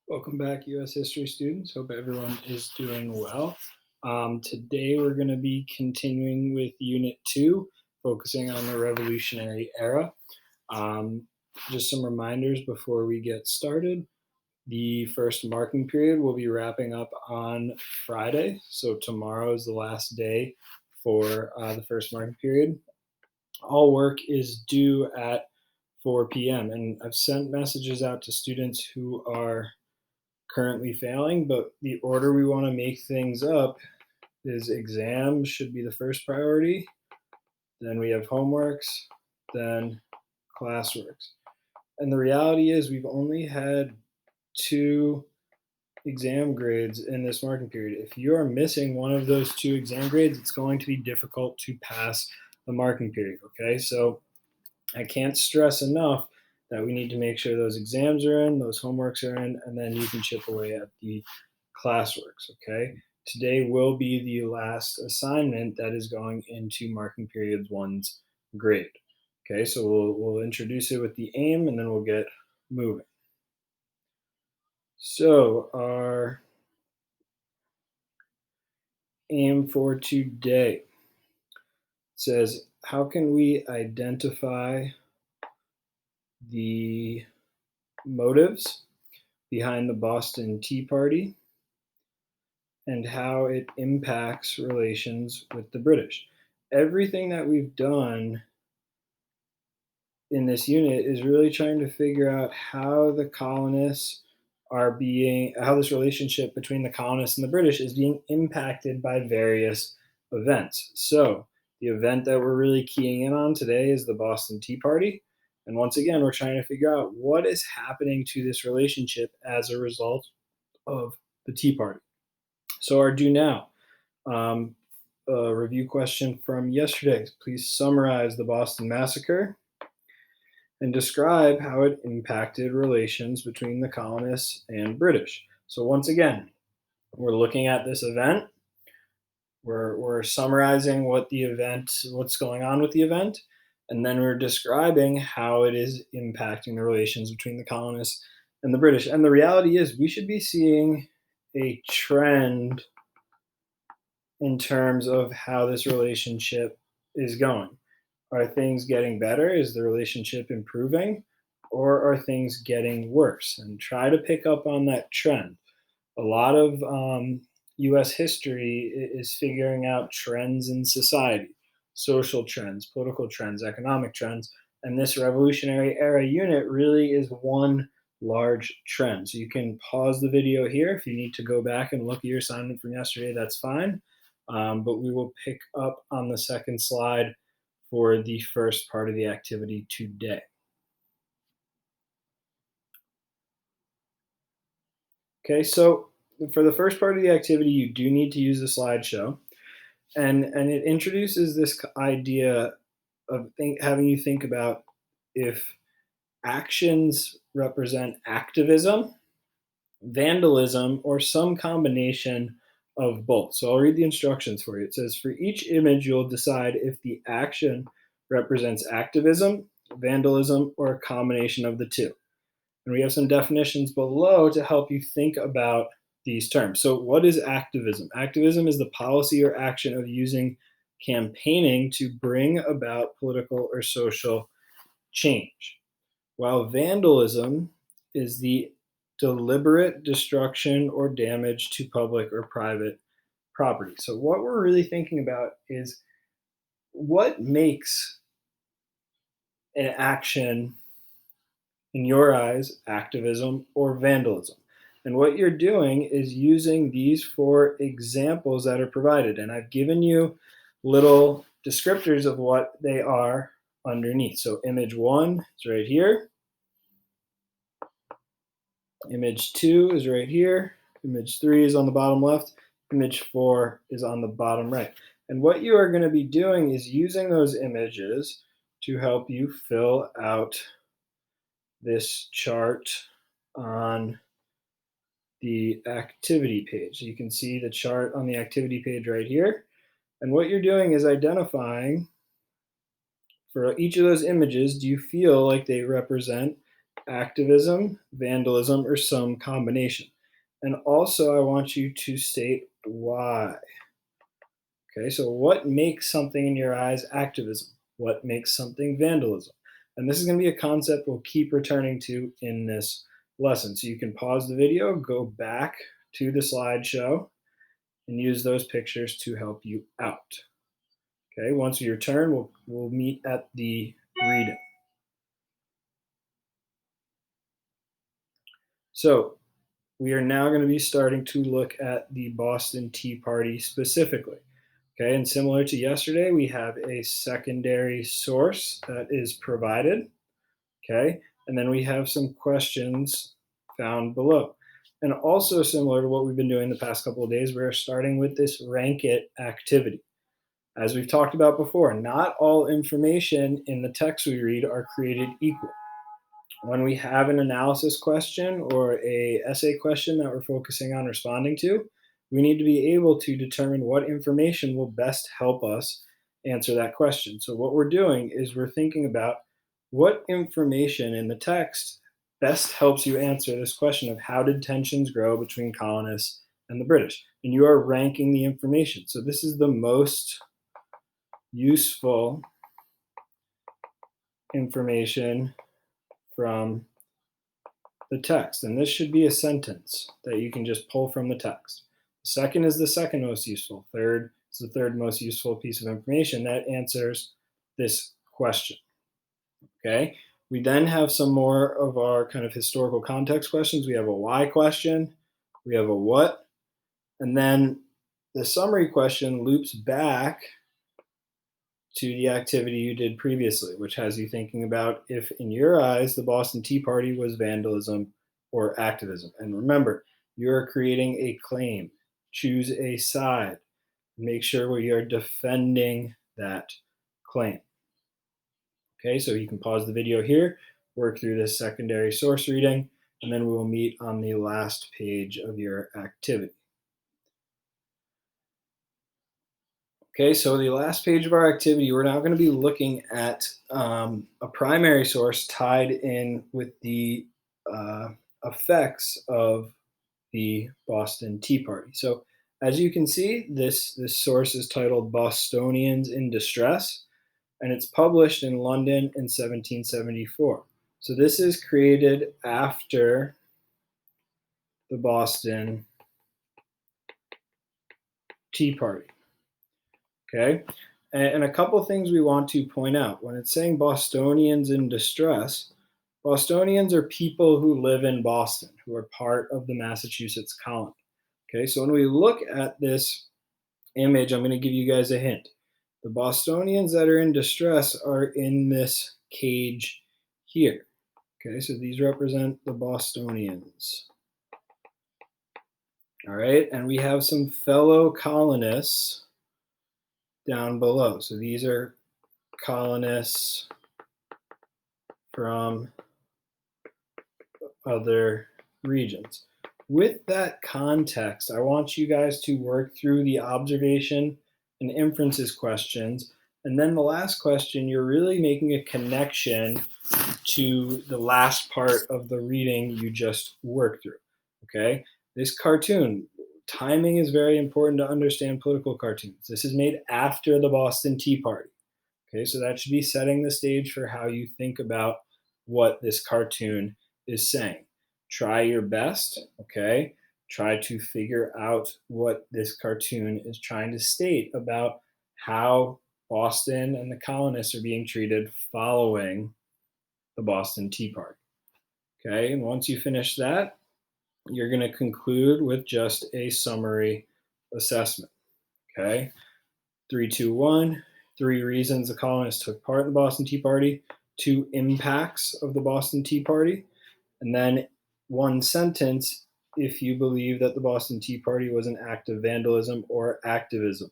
Welcome back, U.S. history students. Hope everyone is doing well. Today we're going to be continuing with Unit 2, focusing on the Revolutionary Era. Um, just some reminders before we get started. The first marking period will be wrapping up on Friday, so tomorrow is the last day for the first marking period. All work is due at 4 p.m., and I've sent messages out to students who are currently failing, but the order we want to make things up is exams should be the first priority, then we have homeworks, then classworks. And the reality is we've only had two exam grades in this marking period. If you are missing one of those two exam grades, it's going to be difficult to pass the marking period, okay? So I can't stress enough that we need to make sure those exams are in, those homeworks are in, and then you can chip away at the classworks, okay? Today will be the last assignment that is going into marking period one's grade. Okay, so we'll introduce it with the aim and then we'll get moving. So our aim for today says, how can we identify the motives behind the Boston Tea Party and how it impacts relations with the British? Everything that we've done in this unit is really trying to figure out how the colonists how this relationship between the colonists and the British is being impacted by various events. So the event that we're really keying in on today is the Boston Tea Party. And once again, we're trying to figure out what is happening to this relationship as a result of the Tea Party. So our do now. A review question from yesterday. Please summarize the Boston Massacre and describe how it impacted relations between the colonists and British. So once again, we're looking at this event. We're summarizing what's going on with the event, and then we're describing how it is impacting the relations between the colonists and the British. And the reality is we should be seeing a trend in terms of how this relationship is going. Are things getting better? Is the relationship improving? Or are things getting worse? And try to pick up on that trend. A lot of US history is figuring out trends in society, social trends, political trends, economic trends. And this Revolutionary Era unit really is one large trend. So you can pause the video here. If you need to go back and look at your assignment from yesterday, that's fine. But we will pick up on the second slide for the first part of the activity today. Okay, so for the first part of the activity, you do need to use the slideshow. And it introduces this idea of having you think about if actions represent activism, vandalism, or some combination of both. So I'll read the instructions for you. It says, for each image, you'll decide if the action represents activism, vandalism, or a combination of the two. And we have some definitions below to help you think about these terms. So what is activism? Activism is the policy or action of using campaigning to bring about political or social change, while vandalism is the deliberate destruction or damage to public or private property. So what we're really thinking about is what makes an action, in your eyes, activism or vandalism. And what you're doing is using these four examples that are provided. And I've given you little descriptors of what they are underneath. So image 1 is right here. Image 2 is right here. Image 3 is on the bottom left. Image 4 is on the bottom right. And what you are going to be doing is using those images to help you fill out this chart on the activity page. So you can see the chart on the activity page right here. And what you're doing is identifying for each of those images, do you feel like they represent activism, vandalism, or some combination. And also, I want you to state why. Okay, so what makes something in your eyes activism? What makes something vandalism? And this is going to be a concept we'll keep returning to in this lesson. So you can pause the video, go back to the slideshow, and use those pictures to help you out. Okay, once we return, we'll meet at the reading. So we are now going to be starting to look at the Boston Tea Party specifically. Okay, and similar to yesterday, we have a secondary source that is provided. Okay, and then we have some questions found below. And also similar to what we've been doing the past couple of days, we're starting with this rank it activity. As we've talked about before, not all information in the text we read are created equal. When we have an analysis question or a essay question that we're focusing on responding to, we need to be able to determine what information will best help us answer that question. So what we're doing is we're thinking about what information in the text best helps you answer this question of how did tensions grow between colonists and the British? And you are ranking the information. So this is the most useful information from the text. And this should be a sentence that you can just pull from the text. The second is the second most useful. Third is the third most useful piece of information that answers this question. Okay. We then have some more of our kind of historical context questions. We have a why question, we have a what, and then the summary question loops back to the activity you did previously, which has you thinking about if, in your eyes, the Boston Tea Party was vandalism or activism. And remember, you're creating a claim. Choose a side. Make sure we are defending that claim. Okay, so you can pause the video here, work through this secondary source reading, and then we will meet on the last page of your activity. Okay, so the last page of our activity, we're now going to be looking at a primary source tied in with the effects of the Boston Tea Party. So as you can see, this source is titled Bostonians in Distress, and it's published in London in 1774. So this is created after the Boston Tea Party. Okay. And a couple of things we want to point out. When it's saying Bostonians in distress, Bostonians are people who live in Boston, who are part of the Massachusetts colony. Okay, so when we look at this image, I'm going to give you guys a hint. The Bostonians that are in distress are in this cage here. Okay, so these represent the Bostonians. All right, and we have some fellow colonists down below. So these are colonists from other regions. With that context, I want you guys to work through the observation and inferences questions. And then the last question, you're really making a connection to the last part of the reading you just worked through. Okay? This cartoon, timing is very important to understand political cartoons. This is made after the Boston Tea Party. Okay, so that should be setting the stage for how you think about what this cartoon is saying. Try your best, okay? Try to figure out what this cartoon is trying to state about how Boston and the colonists are being treated following the Boston Tea Party. Okay, and once you finish that, you're going to conclude with just a summary assessment. Okay, 3, 2, 1. 3 reasons the colonists took part in the Boston Tea Party, 2 impacts of the Boston Tea Party, and then 1 sentence if you believe that the Boston Tea Party was an act of vandalism or activism.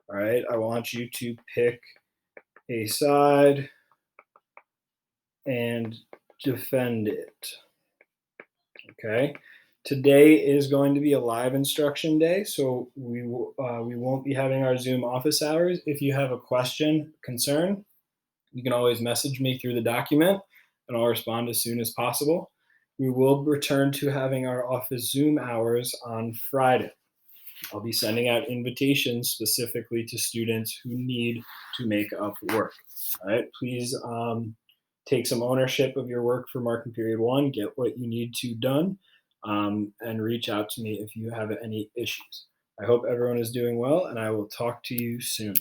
All right, I want you to pick a side and defend it. Okay. Today is going to be a live instruction day, so we won't be having our Zoom office hours. If you have a question, concern, you can always message me through the document, and I'll respond as soon as possible. We will return to having our office Zoom hours on Friday. I'll be sending out invitations specifically to students who need to make up work. All right, please take some ownership of your work for marking period one, get what you need to done, and reach out to me if you have any issues. I hope everyone is doing well, and I will talk to you soon.